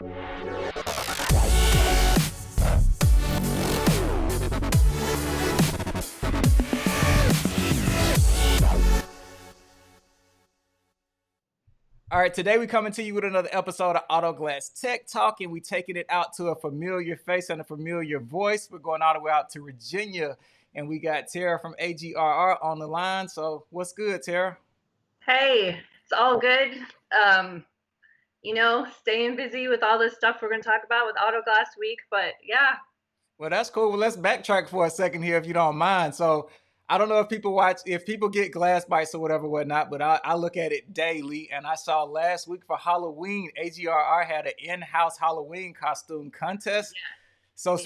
All right, today we coming to you with another episode of Auto Glass Tech Talk, and we taking it out to a familiar face and a familiar voice. We're going all the way out to Virginia, and we got Tara from AGRR on the line. So what's good, Tara? Hey, it's all good. Staying busy with all this stuff we're going to talk about with Auto Glass Week, but yeah. Well, that's cool. Well, let's backtrack for a second here, if you don't mind. So I don't know if people get glass bites or whatever, whatnot, but I look at it daily, and I saw last week for Halloween, AGRR had an in-house Halloween costume contest. So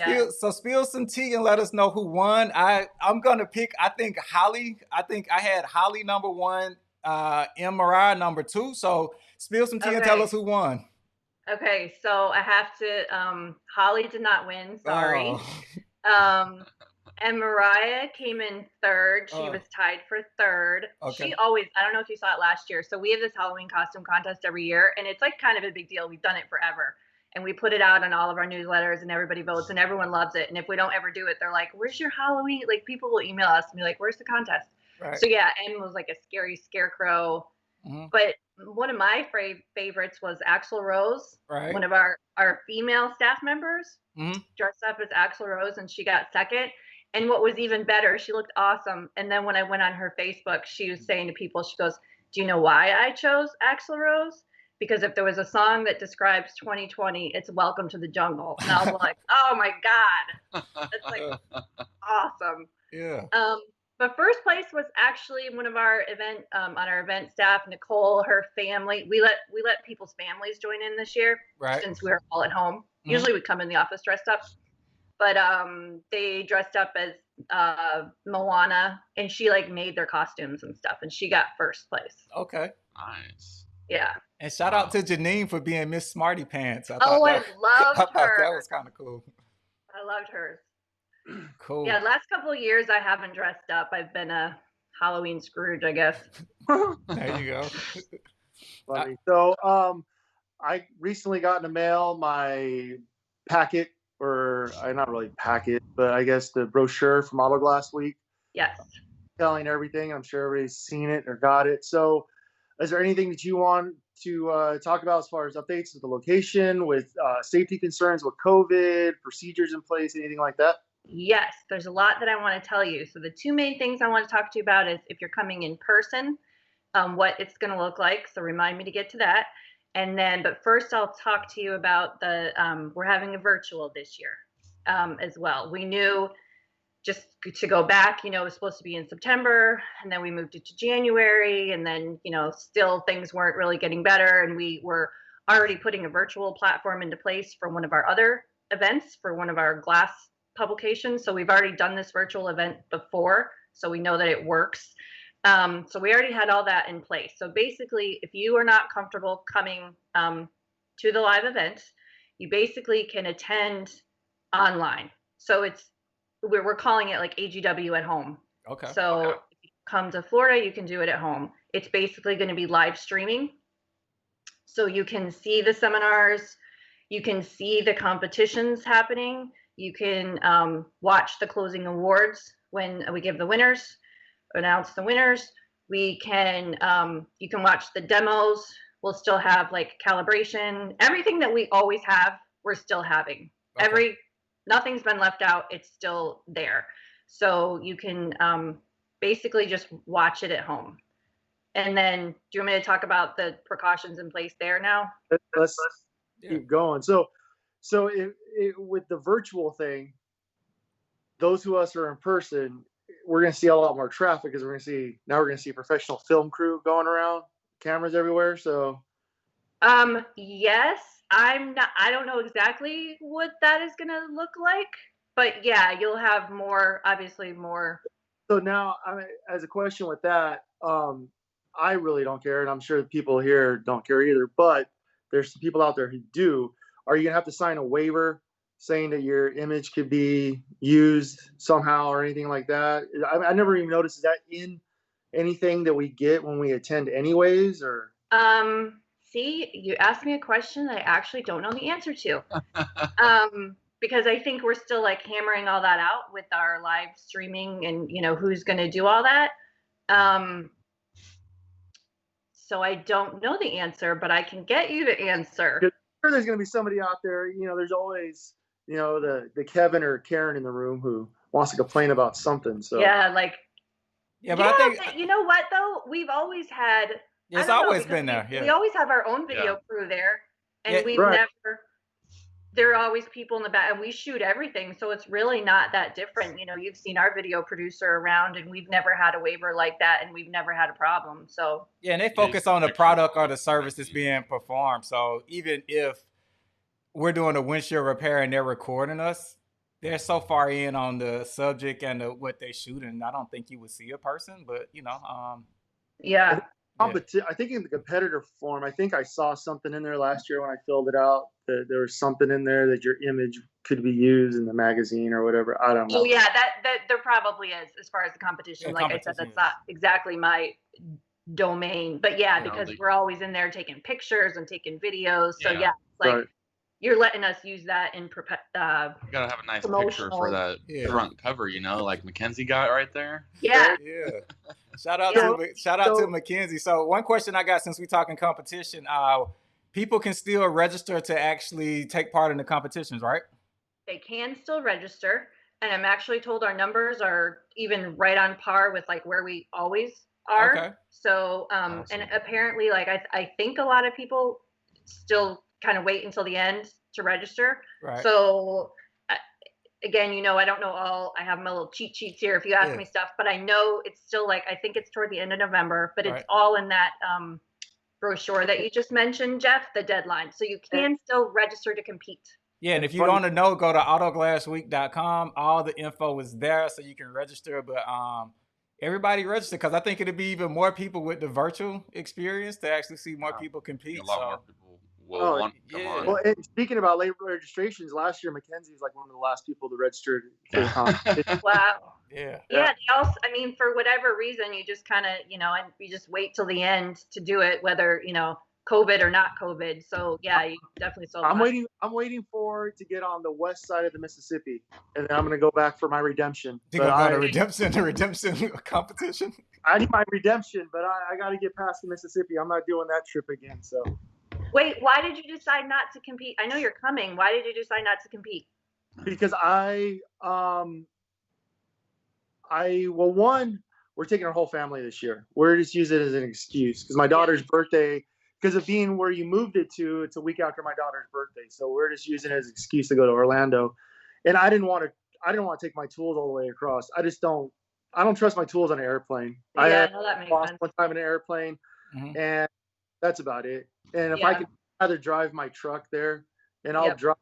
spill some tea and let us know who won. I'm gonna pick. I think Holly. I had Holly number one, Mariah number two. So spill some tea and tell us who won. Okay, so I have to. Holly did not win. Sorry. Oh. And Mariah came in third. She was tied for third. Okay. I don't know if you saw it last year. So we have this Halloween costume contest every year, and it's like kind of a big deal. We've done it forever. And we put it out on all of our newsletters, and everybody votes, and everyone loves it. And if we don't ever do it, they're like, "Where's your Halloween?" Like, people will email us and be like, "Where's the contest?" Right. So yeah, M was like a scary scarecrow. Mm-hmm. But one of my favorites was Axl Rose, right. One of our female staff members, dressed up as Axl Rose, and she got second. And what was even better, she looked awesome. And then when I went on her Facebook, she was saying to people, she goes, "Do you know why I chose Axl Rose? Because if there was a song that describes 2020, it's Welcome to the Jungle." And I was like, oh my God, that's like awesome. Yeah. But first place was actually one of our on our event staff, Nicole, her family. We let people's families join in this year, right, since we were all at home. Usually we come in the office dressed up, but they dressed up as Moana, and she like made their costumes and stuff, and she got first place. Okay. Nice. Yeah. And shout out to Janine for being Miss Smarty Pants. I loved her. That was kind of cool. I loved hers. Cool. Yeah, last couple of years I haven't dressed up. I've been a Halloween Scrooge, I guess. There you go. Funny. So I recently got in the mail my packet, or not really packet, but I guess the brochure from Auto Glass Week. Yes. Telling everything. I'm sure everybody's seen it or got it. So is there anything that you want to talk about as far as updates with the location, with safety concerns, with COVID, procedures in place, anything like that? Yes, there's a lot that I want to tell you. So the two main things I want to talk to you about is if you're coming in person, what it's going to look like. So remind me to get to that. And then, but first I'll talk to you about we're having a virtual this year as well. We knew, just to go back, it was supposed to be in September, and then we moved it to January, and then, still things weren't really getting better. And we were already putting a virtual platform into place for one of our other events, for one of our glass publications. So we've already done this virtual event before, so we know that it works. So we already had all that in place. So basically, if you are not comfortable coming to the live event, you basically can attend online. So we're calling it like AGW at home. Okay. So if you come to Florida, you can do it at home. It's basically going to be live streaming. So you can see the seminars, you can see the competitions happening. You can watch the closing awards when we give the winners, announce the winners. You can watch the demos. We'll still have like calibration, everything that we always have, we're still having. Okay. Nothing's been left out. It's still there. So you can basically just watch it at home. And then, do you want me to talk about the precautions in place there now? Let's keep going. So with the virtual thing, those of us who are in person, we're going to see a lot more traffic because we're going to see a professional film crew going around, cameras everywhere. So, yes, I don't know exactly what that is going to look like, but yeah, you'll have obviously more. So now, as a question with that, I really don't care, and I'm sure the people here don't care either, but there's some people out there who do. Are you going to have to sign a waiver saying that your image could be used somehow or anything like that? I never even noticed. Is that in anything that we get when we attend anyways, or? See, you asked me a question that I actually don't know the answer to. Because I think we're still like hammering all that out with our live streaming and who's going to do all that. So I don't know the answer, but I can get you the answer. Sure, there's going to be somebody out there. There's always the Kevin or Karen in the room who wants to complain about something. So yeah, like Yeah, but I think but you know what though? We've always had. it's always been there. We always have our own video crew there, and we've Right. never. There are always people in the back, and we shoot everything, so it's really not that different. You've seen our video producer around, and we've never had a waiver like that, and we've never had a problem. So yeah, and they focus on the product or the service that's being performed. So even if we're doing a windshield repair and they're recording us, they're so far in on the subject and what they shoot, and I don't think you would see a person. But yeah. I think in the competitor form, I think I saw something in there last year when I filled it out. That there was something in there that your image could be used in the magazine or whatever. I don't know. Oh yeah, that there probably is as far as the competition. Like I said, that's not exactly my domain, but yeah, because we're always in there taking pictures and taking videos. So yeah, like you're letting us use that in you gotta have a nice picture for that front cover, like Mackenzie got right there. Yeah. Shout out to Mackenzie. So one question I got, since we're talking competition, people can still register to actually take part in the competitions, right? They can still register, and I'm actually told our numbers are even right on par with like where we always are. Okay. So Awesome. And apparently like I think a lot of people still kind of wait until the end to register. Right. So again, I don't know all. I have my little cheat sheets here if you ask me stuff, but I know it's still like, I think it's toward the end of November, but it's all in that brochure that you just mentioned, Jeff, the deadline. So you can still register to compete. Yeah, and if you want to know, go to autoglassweek.com. All the info is there, so you can register. But everybody register, because I think it'd be even more people with the virtual experience to actually see more people compete. A lot more people will want to come on. Well, and speaking about late registrations, last year Mackenzie was like one of the last people to register for the competition. Wow. Yeah. Yeah. They also, for whatever reason, you just kind of, and you just wait till the end to do it, whether COVID or not COVID. So yeah, you definitely still. I'm waiting for it to get on the west side of the Mississippi, and then I'm gonna go back for my redemption. You gonna go to the redemption competition? I need my redemption, but I got to get past the Mississippi. I'm not doing that trip again. So. Wait, why did you decide not to compete? I know you're coming. Why did you decide not to compete? Because we're taking our whole family this year. We're just using it as an excuse because my daughter's birthday. Because of being where you moved it to, it's a week after my daughter's birthday, so we're just using it as an excuse to go to Orlando. And I didn't want to take my tools all the way across. I don't trust my tools on an airplane. Yeah, that makes sense. One time in an airplane, and that's about it. And if I could either drive my truck there, and I'll drive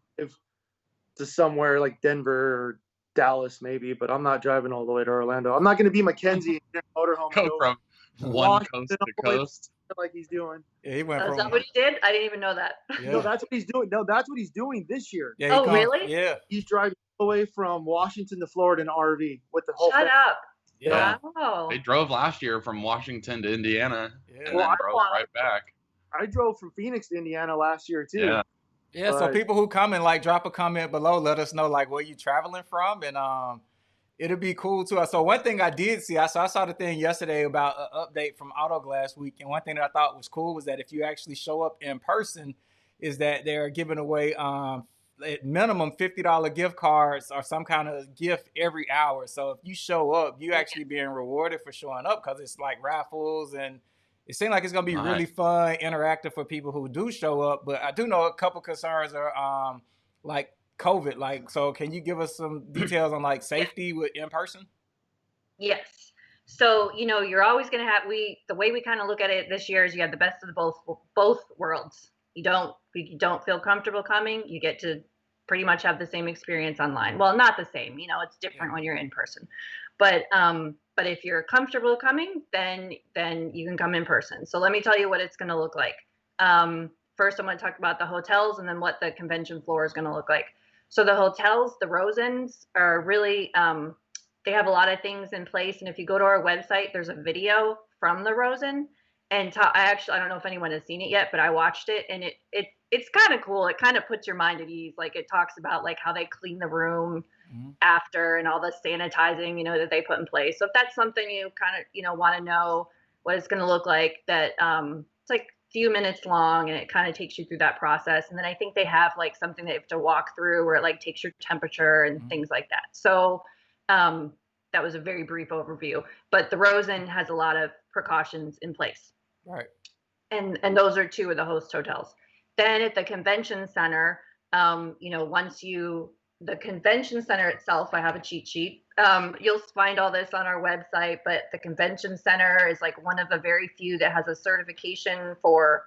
to somewhere like Denver or Dallas maybe, but I'm not driving all the way to Orlando. I'm not going to be Mackenzie in a motorhome. Go from one coast to coast. Like he's doing. Yeah, he went from. Is that what he did? I didn't even know that. Yeah. No, that's what he's doing. No, that's what he's doing this year. Yeah, really? Yeah. He's driving all the way from Washington to Florida in an RV with the whole. Shut up. Yeah. Wow. They drove last year from Washington to Indiana and then drove right back. I drove from Phoenix to Indiana last year too. Yeah. Yeah. So people who come and drop a comment below, let us know where you traveling from, and it'll be cool too. So one thing I did see, I saw the thing yesterday about an update from Autoglass Week, and one thing that I thought was cool was that if you actually show up in person, is that they're giving away at minimum $50 gift cards or some kind of gift every hour. So if you show up, you actually being rewarded for showing up, because it's like raffles, and it seems like it's gonna be really fun, interactive for people who do show up. But I do know a couple concerns are like COVID, so can you give us some details on safety with in person? Yes. So, you're always going to have, the way we kind of look at it this year is you have the best of both worlds. You don't feel comfortable coming, you get to pretty much have the same experience online. Well, not the same, it's different when you're in person, but if you're comfortable coming, then you can come in person. So let me tell you what it's going to look like. First, I'm going to talk about the hotels and then what the convention floor is going to look like. So the hotels, the Rosens, are really, they have a lot of things in place. And if you go to our website, there's a video from the Rosen. And I don't know if anyone has seen it yet, but I watched it, and it's kind of cool. It kind of puts your mind at ease. Like, it talks about like how they clean the room after and all the sanitizing, that they put in place. So if that's something you kind of, want to know what it's going to look like, that it's like a few minutes long, and it kind of takes you through that process. And then I think they have like something they have to walk through where it like takes your temperature and things like that. So that was a very brief overview, but the Rosen has a lot of precautions in place. Right. And those are two of the host hotels. Then at the convention center, the convention center itself, I have a cheat sheet. You'll find all this on our website, but the convention center is like one of the very few that has a certification for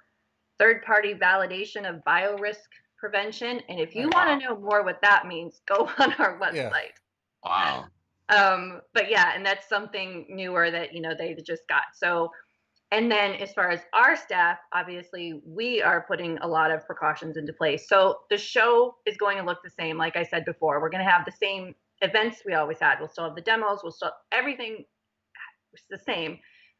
third-party validation of biorisk prevention. And if you want to know more what that means, go on our website. Yeah. Wow. But yeah, and that's something newer that, they just got. So, and then as far as our staff, obviously we are putting a lot of precautions into place. So the show is going to look the same. Like I said before, we're going to have the same events we always had. We'll still have the demos. We'll still, everything is the same,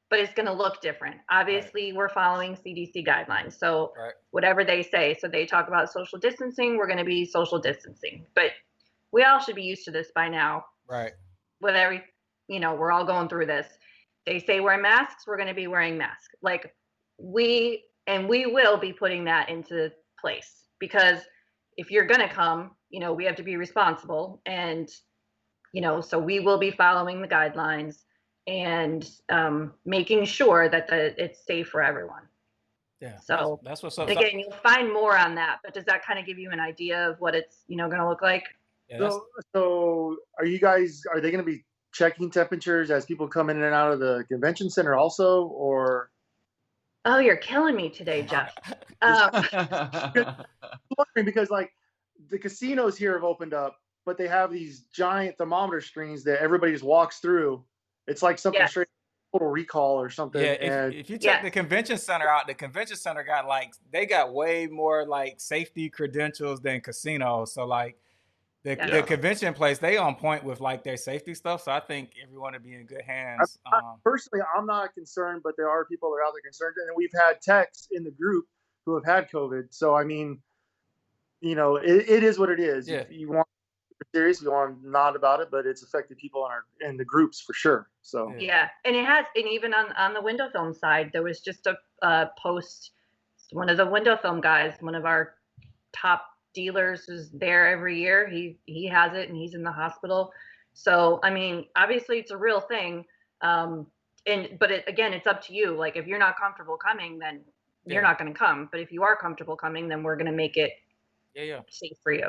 but it's going to look different. Obviously, we're following CDC guidelines. So whatever they say, so they talk about social distancing, we're going to be social distancing. But we all should be used to this by now. Right. With we're all going through this. They say wear masks, we're going to be wearing masks. Like we will be putting that into place, because if you're going to come, we have to be responsible, and so we will be following the guidelines and making sure that it's safe for everyone. Yeah. So that's what's up. Again, you'll find more on that, but does that kind of give you an idea of what it's going to look like? Yeah, so are they going to be checking temperatures as people come in and out of the convention center also, or? Oh, you're killing me today, Jeff. Because like the casinos here have opened up, but they have these giant thermometer screens that everybody just walks through. It's like something straight Total Recall or something. Yeah, if you check the convention center out, the convention center they got way more like safety credentials than casinos. So like the convention place, they on point with like their safety stuff. So I think everyone would be in good hands. Personally, I'm not concerned, but there are people that are out there concerned, and we've had techs in the group who have had COVID. So I mean, it is what it is. Yeah. If you want serious, we want to nod about it, but it's affected people in the groups for sure. So yeah, and it has, and even on the window film side, there was just a post. One of the window film guys, one of our top dealers, is there every year. He has it, and he's in the hospital. So I mean, obviously it's a real thing. But again, it's up to you. Like if you're not comfortable coming, then you're not going to come. But if you are comfortable coming, then we're going to make it safe for you.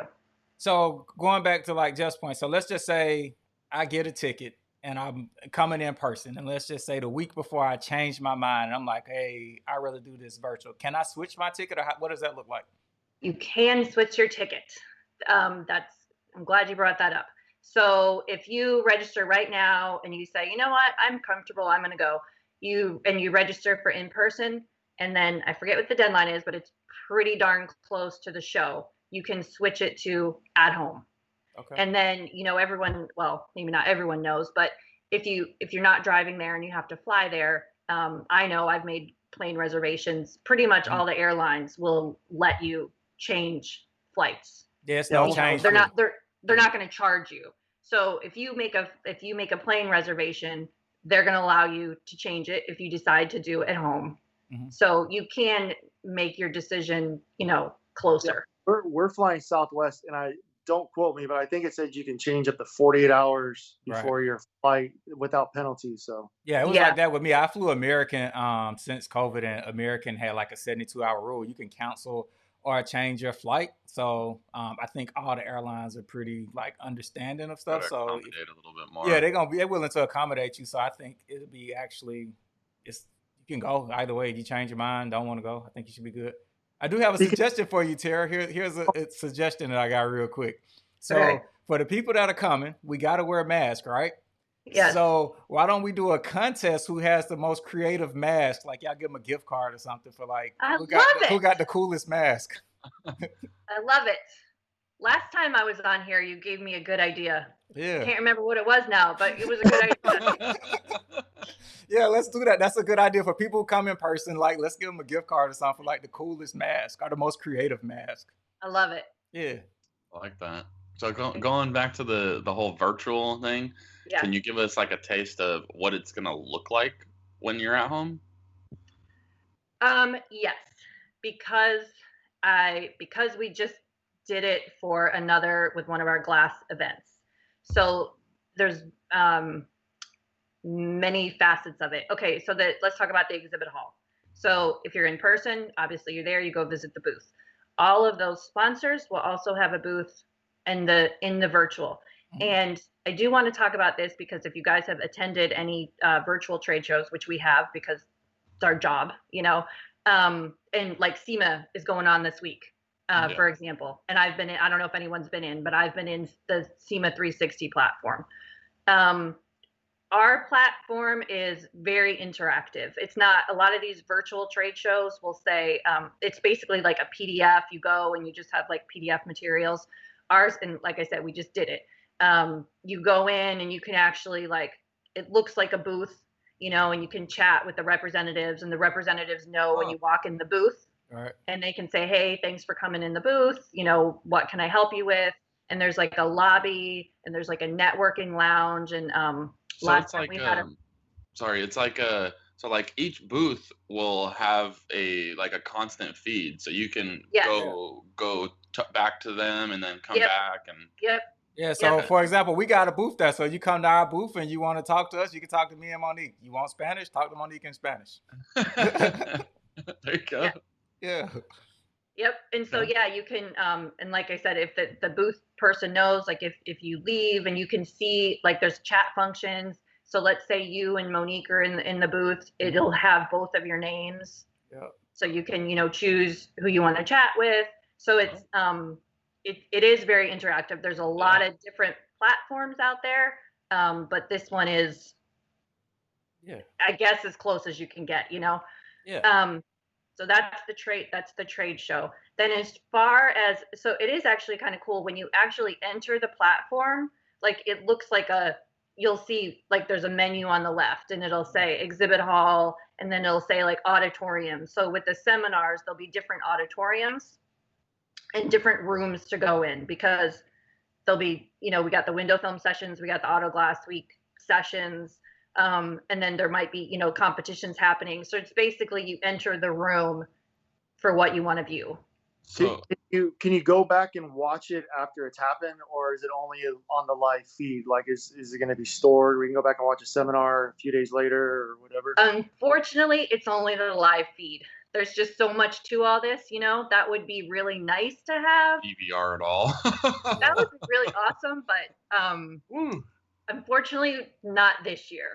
So going back to like Jeff's point, so let's just say I get a ticket and I'm coming in person, and let's just say the week before I change my mind and I'm like, hey, I'd rather do this virtual. Can I switch my ticket, or what does that look like? You can switch your ticket. I'm glad you brought that up. So if you register right now and you say, you know what, I'm comfortable, I'm going to go, you register for in person, and then I forget what the deadline is, but it's pretty darn close to the show. You can switch it to at home. Okay. And then, everyone, well, maybe not everyone knows, but if you're not driving there and you have to fly there, I know I've made plane reservations. Pretty much all the airlines will let you change flights. Yes, no change. They're not going to charge you. So if you make a plane reservation, they're going to allow you to change it if you decide to do it at home. Mm-hmm. So you can make your decision, closer. Yeah. We're flying Southwest, and don't quote me, but I think it said you can change up to 48 hours before your flight without penalty. So yeah, it was like that with me. I flew American since COVID, and American had like a 72-hour rule. You can cancel or change your flight. So I think all the airlines are pretty like understanding of stuff. So accommodate a little bit more. Yeah, they're willing to accommodate you. So I think it'll be you can go either way. If you change your mind, don't want to go, I think you should be good. I do have a suggestion for you, Tara. Here's a suggestion that I got real quick. So for the people that are coming, we got to wear a mask, right? Yeah. So why don't we do a contest? Who has the most creative mask? Like y'all give them a gift card or something for like who got the coolest mask? I love it. Last time I was on here, you gave me a good idea. Yeah. Can't remember what it was now, but it was a good idea. Yeah, let's do that. That's a good idea for people who come in person. Like, let's give them a gift card or something for like the coolest mask or the most creative mask. I love it. Yeah. I like that. So going back to the whole virtual thing, Yeah. can you give us like a taste of what it's gonna look like when you're at home? Yes, because we just did it for with one of our glass events. So there's many facets of it. Okay, so let's talk about the exhibit hall. So if you're in person, obviously you're there, you go visit the booth. All of those sponsors will also have a booth in the virtual. And I do want to talk about this because if you guys have attended any virtual trade shows, which we have because it's our job, and like SEMA is going on this week, for example. And I've been in, I don't know if anyone's been in, but I've been in the SEMA 360 platform. Our platform is very interactive. It's not, a lot of these virtual trade shows will say, it's basically like a PDF. You go and you just have like PDF materials. Ours, and like I said, we just did it. You go in and you can actually it looks like a booth, and you can chat with the representatives, and the representatives know when you walk in the booth. Right. And they can say, hey, thanks for coming in the booth. What can I help you with? And there's like a lobby and there's like a networking lounge. And so it's like so like each booth will have a constant feed, so you can go back to them and then come back and Yeah, so for example, we got a booth there. So you come to our booth and you want to talk to us, you can talk to me and Monique. You want Spanish? Talk to Monique in Spanish. There you go. Yeah. Yep. And so you can and like I said, if the booth person knows, like if you leave and you can see like there's chat functions. So let's say you and Monique are in the booth, it'll have both of your names. Yeah. So you can choose who you want to chat with. So it's it is very interactive. There's a lot of different platforms out there, but this one is, I guess, as close as you can get. Yeah. So that's the trade show. Then as far as, so it is actually kind of cool when you actually enter the platform, like it looks like you'll see like there's a menu on the left and it'll say exhibit hall and then it'll say like auditorium. So with the seminars, there'll be different auditoriums and different rooms to go in because there'll be, we got the window film sessions, we got the auto glass week sessions. And then there might be, competitions happening. So it's basically you enter the room for what you want to view. So can you go back and watch it after it's happened, or is it only on the live feed? Like, is it going to be stored? We can go back and watch a seminar a few days later or whatever. Unfortunately, it's only the live feed. There's just so much to all this, that would be really nice to have. DVR it all. That would be really awesome, but unfortunately, not this year.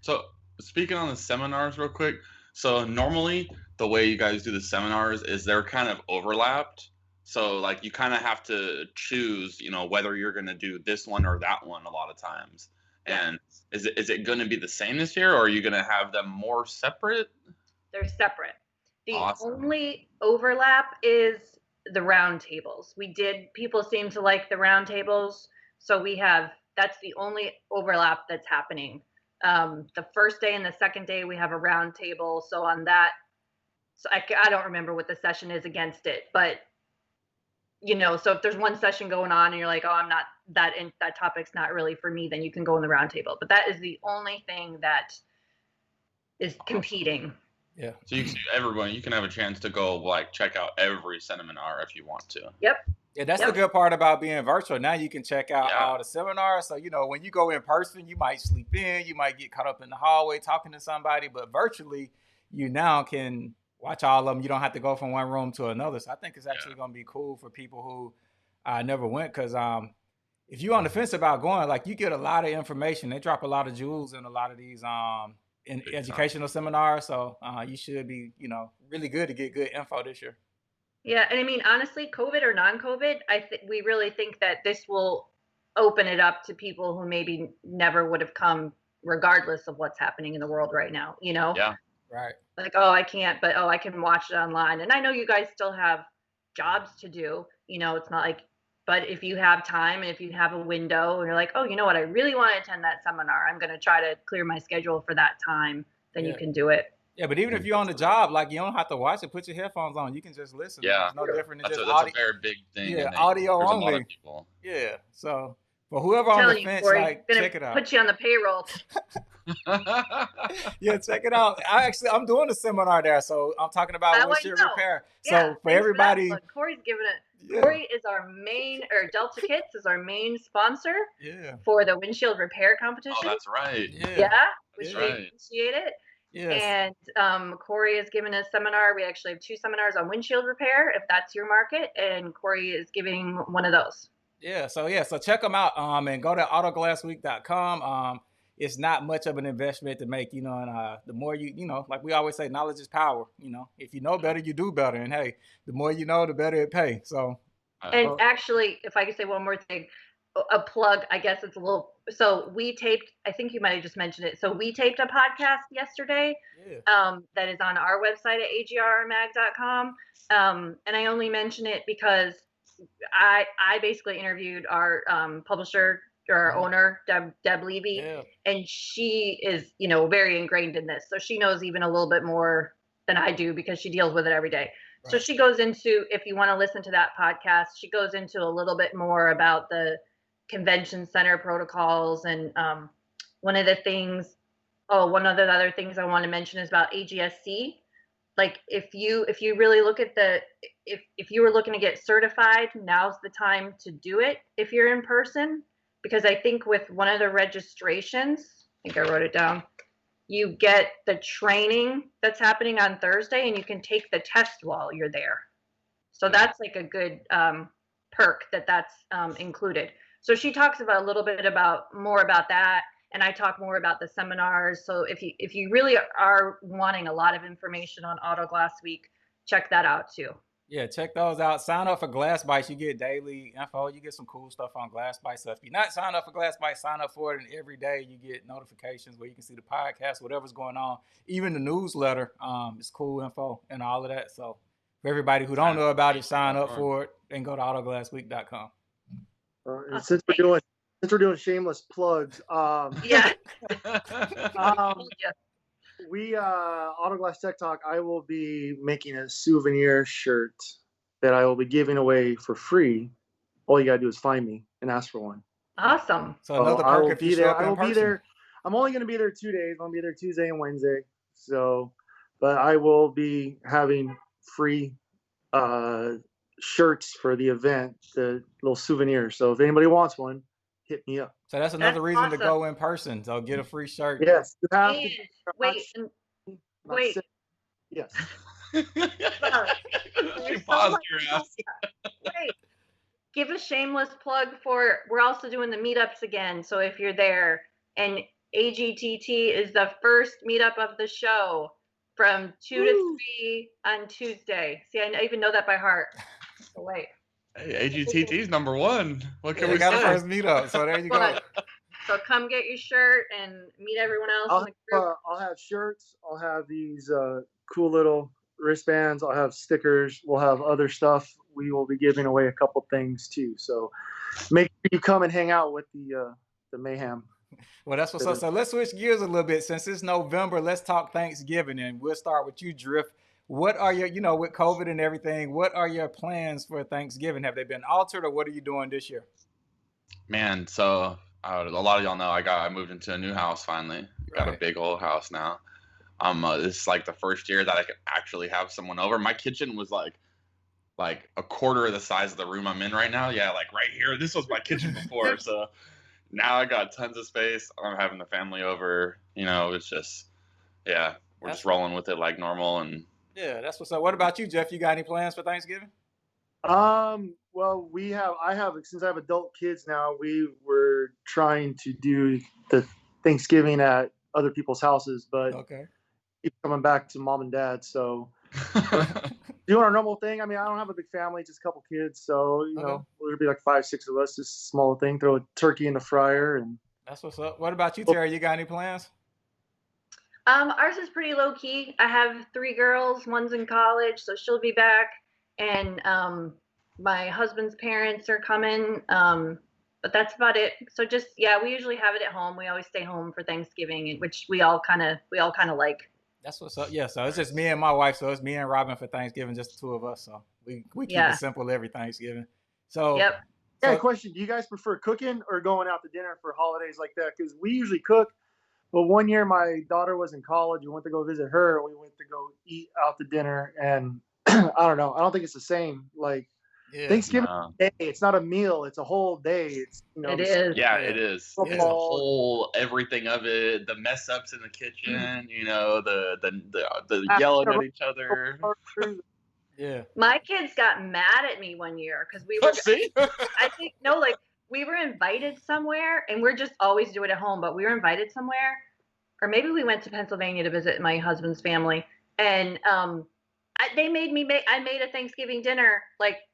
So speaking on the seminars real quick, so normally the way you guys do the seminars is they're kind of overlapped. So like you kind of have to choose, whether you're going to do this one or that one a lot of times. And is it going to be the same this year, or are you going to have them more separate? They're separate. The only overlap is the round tables. People seem to like the round tables. So that's the only overlap that's happening. The first day and the second day we have a round table. So on that, I don't remember what the session is against it, but so if there's one session going on and you're like, oh, I'm not that topic's not really for me, then you can go in the round table. But that is the only thing that is competing. Yeah. So you can have a chance to go check out every seminar if you want to. Yep. Yeah, that's the good part about being virtual. Now you can check out all the seminars. So, when you go in person, you might sleep in, you might get caught up in the hallway talking to somebody, but virtually you now can watch all of them. You don't have to go from one room to another. So I think it's actually going to be cool for people who never went. Cause if you're on the fence about going, you get a lot of information. They drop a lot of jewels in a lot of these in educational seminars. So you should be, really good to get good info this year. Yeah, and I mean, honestly, COVID or non-COVID, we really think that this will open it up to people who maybe never would have come regardless of what's happening in the world right now, Yeah. Right. Like, oh, I can't, but I can watch it online. And I know you guys still have jobs to do. It's not like But if you have time and if you have a window and you're like, oh, you know what, I really want to attend that seminar, I'm going to try to clear my schedule for that time, then you can do it. Yeah, but even if you're on the job, like, you don't have to watch it. Put your headphones on. You can just listen. Yeah, It's no different than just that's a audio. very big thing. Yeah, I think audio there's a lot only. of people. Yeah. So for whoever I'm on the telling you, fence, Corey, like, gonna check it out. put you on the payroll. Yeah, check it out. I'm doing a seminar there, so I'm talking about windshield repair. Yeah, So for everybody, Corey's giving it. Corey is our main, or Delta Kits is our main sponsor. Yeah. For the windshield repair competition. Oh, that's right. Yeah, which we appreciate it. Yes. And Corey is giving a seminar. We actually have 2 seminars on windshield repair, if that's your market, and Corey is giving one of those. Yeah, so check them out. And go to autoglassweek.com. It's not much of an investment to make, and the more like we always say, knowledge is power. If you know better, you do better. And hey, the more you know, the better it pays. So, and actually, if I could say one more thing, a plug, I guess it's a little. So we taped. I think you might have just mentioned it. So we taped a podcast yesterday. That is on our website at agrrmag.com. And I only mention it because I basically interviewed our publisher, or our owner, Deb Levy, and she is, very ingrained in this. So she knows even a little bit more than I do because she deals with it every day. Right. So she goes into, if you want to listen to that podcast, she goes into a little bit more about the convention center protocols. And one of the other things I want to mention is about AGSC. Like if you really look at if you were looking to get certified, now's the time to do it if you're in person, because I think with one of the registrations, I think I wrote it down, you get the training that's happening on Thursday and you can take the test while you're there. So that's like a good perk that's included. So she talks about a little bit more about that. And I talk more about the seminars. So if you really are wanting a lot of information on Auto Glass Week, check that out too. Yeah, check those out. Sign up for Glass Bites. You get daily info. You get some cool stuff on Glass Bites. So if you're not signed up for Glass Bites, sign up for it. And every day you get notifications where you can see the podcast, whatever's going on. Even the newsletter, it's cool info and all of that. So for everybody who don't know about it, sign up for it and go to autoglassweek.com. And since we're doing shameless plugs, we Autoglass Tech Talk, I will be making a souvenir shirt that I will be giving away for free. All you gotta do is find me and ask for one. Awesome. So another perk if you show up in person. I will be there. I'm only gonna be there 2 days. I'll be there Tuesday and Wednesday. So, but I will be having free shirts for the event, the little souvenirs. So if anybody wants one, hit me up. So that's another reason to go in person. So get a free shirt. Yes. You have wait. Yes. She paused your ass. Wait. Give a shameless plug for, we're also doing the meetups again. So if you're there, and AGTT is the first meetup of the show from 2 to 3 on Tuesday. See, I even know that by heart. So wait. Hey, AGTT's number 1. What can we got say? the first meetup, so there you go. So come get your shirt and meet everyone else in the group. I'll have shirts. I'll have these cool little wristbands. I'll have stickers. We'll have other stuff. We will be giving away a couple things too. So make sure you come and hang out with the mayhem. Well, that's what's up. So let's switch gears a little bit. Since it's November, let's talk Thanksgiving, and we'll start with you, Drift. What are your, with COVID and everything, what are your plans for Thanksgiving? Have they been altered, or what are you doing this year? Man, so a lot of y'all know I moved into a new house finally. Got a big old house now. This is like the first year that I could actually have someone over. My kitchen was like a quarter of the size of the room I'm in right now. Yeah, like right here. This was my kitchen before. So now I got tons of space. I'm having the family over. It's just, we're just rolling with it like normal. And yeah, that's what's up. What about you, Jeff? You got any plans for Thanksgiving? Well, since I have adult kids now, we were trying to do the Thanksgiving at other people's houses, but keep coming back to mom and dad. So doing our normal thing. I mean, I don't have a big family, just a couple kids. So, it'll be like 5, 6 of us, just a small thing, throw a turkey in the fryer. And that's what's up. What about you, Terry? You got any plans? Ours is pretty low key. I have 3 girls. One's in college, so she'll be back. And my husband's parents are coming. But that's about it. So just we usually have it at home. We always stay home for Thanksgiving, which we all kind of like. That's what's up. Yeah, so it's just me and my wife. So it's me and Robin for Thanksgiving, just the two of us. So we keep it simple every Thanksgiving. So Yep. Yeah, question. Do you guys prefer cooking or going out to dinner for holidays like that? Because we usually cook. But one year my daughter was in college. We went to go visit her. And we went to go eat out to dinner. And I don't know. I don't think it's the same. Like Thanksgiving Day, it's not a meal. It's a whole day. It's it is. Yeah, it is. It's the whole everything of it. The mess ups in the kitchen. The yelling at each other. Yeah. My kids got mad at me one year because we were. I think we were invited somewhere, and we're just always do it at home. But we were invited somewhere, or maybe we went to Pennsylvania to visit my husband's family, and they made me make. I made a Thanksgiving dinner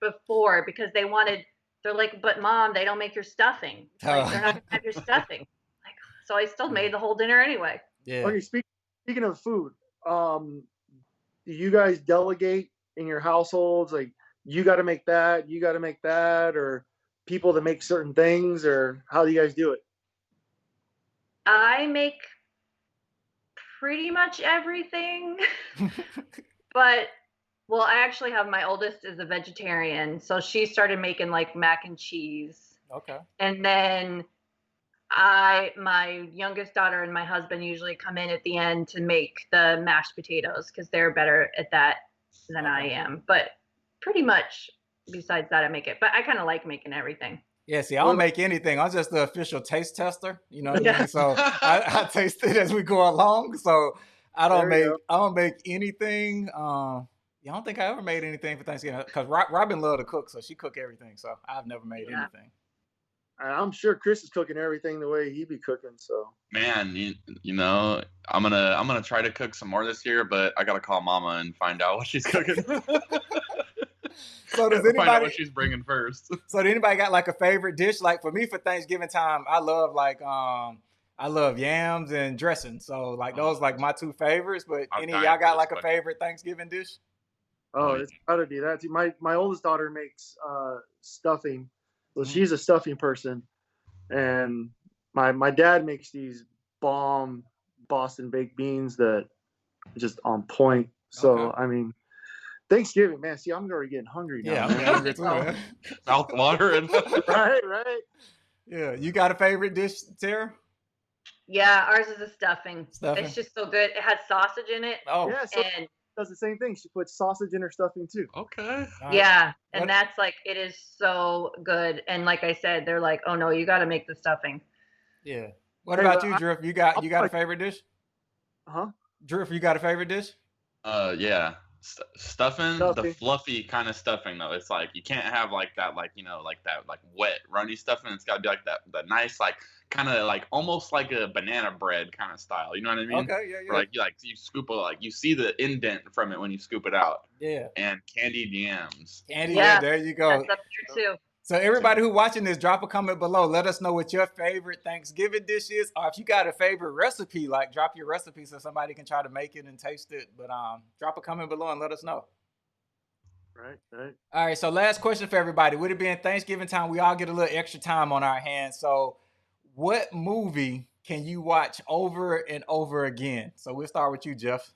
before because they wanted. They're like, but Mom, they don't make your stuffing. They're not gonna have your stuffing. So I still made the whole dinner anyway. Yeah. Okay. Speaking of food, do you guys delegate in your households? Like, you got to make that, you got to make that, or people to make certain things, or how do you guys do it? I make pretty much everything, but I actually have my oldest is a vegetarian, so she started making mac and cheese. Okay. And then my youngest daughter and my husband usually come in at the end to make the mashed potatoes because they're better at that than I am. But pretty much besides that, I make it. But I kind of like making everything. Yeah, see, I don't make anything. I'm just the official taste tester. You know what I mean? So I taste it as we go along. So I don't make anything. I don't think I ever made anything for Thanksgiving because Robin loved to cook, so she cook everything. So I've never made anything. I'm sure Chris is cooking everything the way he be cooking. So man, I'm gonna try to cook some more this year, but I gotta call Mama and find out what she's cooking. So does anybody find out what she's bringing first? So did anybody got a favorite dish? For me for Thanksgiving time, I love I love yams and dressing. So those my two favorites. But any of y'all got a favorite Thanksgiving dish? Oh, it's gotta be that. My oldest daughter makes stuffing. So she's a stuffing person, and my dad makes these bomb Boston baked beans that are just on point. So I mean, Thanksgiving, man. See, I'm already getting hungry now. Yeah, I'm hungry too, man. Mouth watering. Right. Yeah, you got a favorite dish, Tara? Yeah, ours is a stuffing. Stuffing. It's just so good. It has sausage in it. Oh, yeah. So and does the same thing. She puts sausage in her stuffing too. Okay. Yeah, and that's it is so good. And like I said, they're like, oh no, you got to make the stuffing. Yeah. What about you, Drift? You got a favorite dish? Huh? Drift, you got a favorite dish? Yeah. Stuffing, the fluffy kind of stuffing though. It's you can't have that wet runny stuffing. It's got to be the nice kind of almost like a banana bread kind of style. You know what I mean? Okay, yeah. Where, you scoop you see the indent from it when you scoop it out. Yeah. And candied yams. Yeah, there you go. That's up here too. So everybody who watching this, drop a comment below. Let us know what your favorite Thanksgiving dish is, or if you got a favorite recipe, drop your recipe so somebody can try to make it and taste it. But drop a comment below and let us know. Right. All right. So last question for everybody. With it being Thanksgiving time, we all get a little extra time on our hands. So what movie can you watch over and over again? So we'll start with you, Jeff.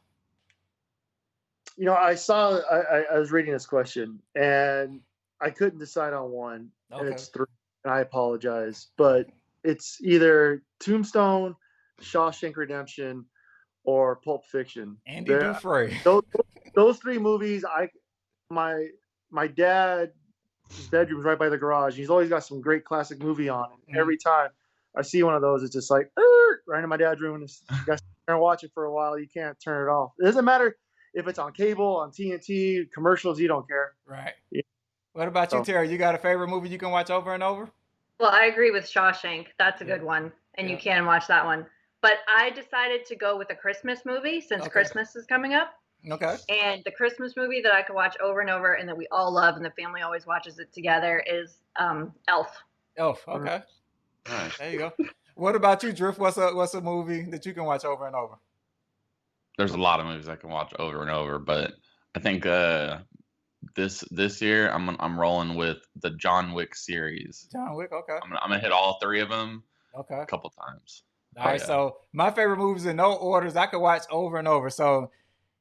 I was reading this question and I couldn't decide on one, and it's three. And I apologize, but it's either Tombstone, Shawshank Redemption, or Pulp Fiction. Andy Dufresne. Those three movies. My dad's bedroom's right by the garage. He's always got some great classic movie on, and every time I see one of those, it's just right in my dad's room, and you guys can watch it for a while. You can't turn it off. It doesn't matter if it's on cable, on TNT, commercials. You don't care. Right. Yeah. What about you, Tara? You got a favorite movie you can watch over and over? Well, I agree with Shawshank. That's a good one, and you can watch that one. But I decided to go with a Christmas movie since Christmas is coming up. Okay. And the Christmas movie that I could watch over and over and that we all love and the family always watches it together is Elf. Elf, okay. Nice. There you go. What about you, Drift? What's a movie that you can watch over and over? There's a lot of movies I can watch over and over, but I think this year, I'm rolling with the John Wick series. John Wick, okay. I'm gonna hit all 3 of them Okay. a couple times. All right, so my favorite movies in no orders I could watch over and over. So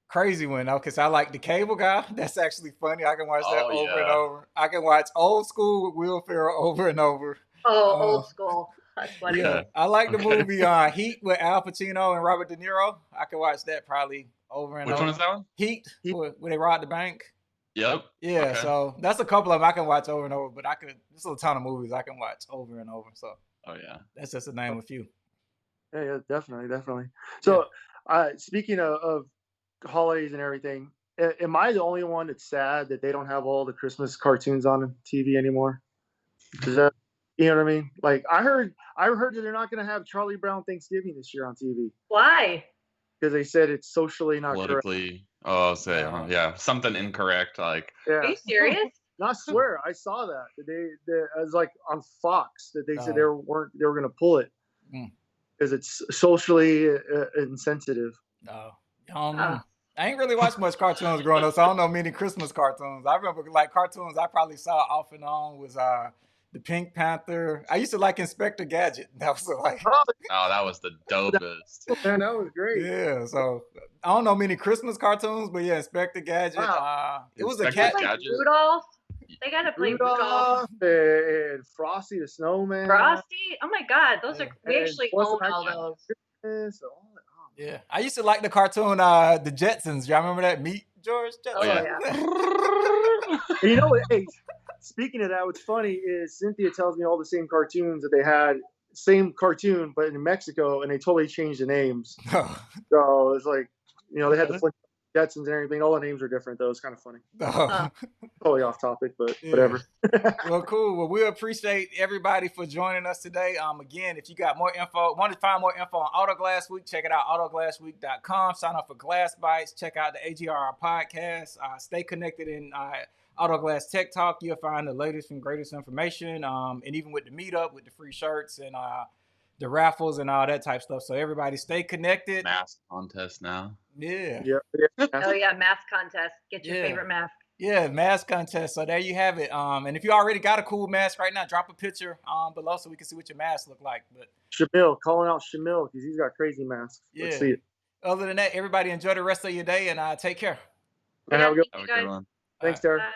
crazy one, though, because I like The Cable Guy. That's actually funny. I can watch that over and over. I can watch Old School with Will Ferrell over and over. Oh, Old School. That's funny. Yeah, I like the movie Heat with Al Pacino and Robert De Niro. I can watch that probably over and over. Which one is that one? Heat, where they robbed the bank. Yep. Yeah, Okay. so that's a couple of them I can watch over and over, but there's a ton of movies I can watch over and over. So that's just to name a few. Yeah, definitely. So, speaking of holidays and everything, am I the only one that's sad that they don't have all the Christmas cartoons on TV anymore? Is that, you know what I mean? Like I heard that they're not going to have Charlie Brown Thanksgiving this year on TV. Why? Because they said it's socially not politically. Correct. Something incorrect. Like, Are you serious? No, I swear, I saw that. It was like on Fox that they said they were going to pull it because it's socially insensitive. No, I ain't really watched much cartoons growing up, so I don't know many Christmas cartoons. I remember like cartoons I probably saw off and on was the Pink Panther. I used to like Inspector Gadget. That was like that was the dopest. Man, that was great. Yeah, so I don't know many Christmas cartoons, but yeah, Inspector Gadget. Wow. It was Inspector a cat. Like Rudolph. They gotta play Rudolph and Frosty the Snowman. Frosty. Oh my God, those are we actually own all those. Yeah, I used to like the cartoon the Jetsons. Y'all remember that? Meet George Jetson. Oh yeah. You know what? Hey, speaking of that, what's funny is Cynthia tells me all the same cartoons that they had, same cartoon, but in Mexico, and they totally changed the names. So it's like, they had the Jetsons and everything. All the names are different, though. It's kind of funny. Totally off topic, but whatever. Well, cool. Well, we appreciate everybody for joining us today. Again, if you got more info, want to find more info on Autoglass Week, check it out, autoglassweek.com. Sign up for Glass Bites. Check out the AGRR podcast. Stay connected in Autoglass Tech Talk. You'll find the latest and greatest information, and even with the meetup, with the free shirts and the raffles and all that type stuff. So everybody stay connected. Mask contest now. Yeah. Oh yeah, mask contest. Get your favorite mask. Yeah, mask contest. So there you have it. And if you already got a cool mask right now, drop a picture below so we can see what your mask look like. But Shamil, calling out Shamil because he's got crazy masks. Yeah. Let's see it. Other than that, everybody enjoy the rest of your day and take care. And have a good one. Thanks, Derek. Bye.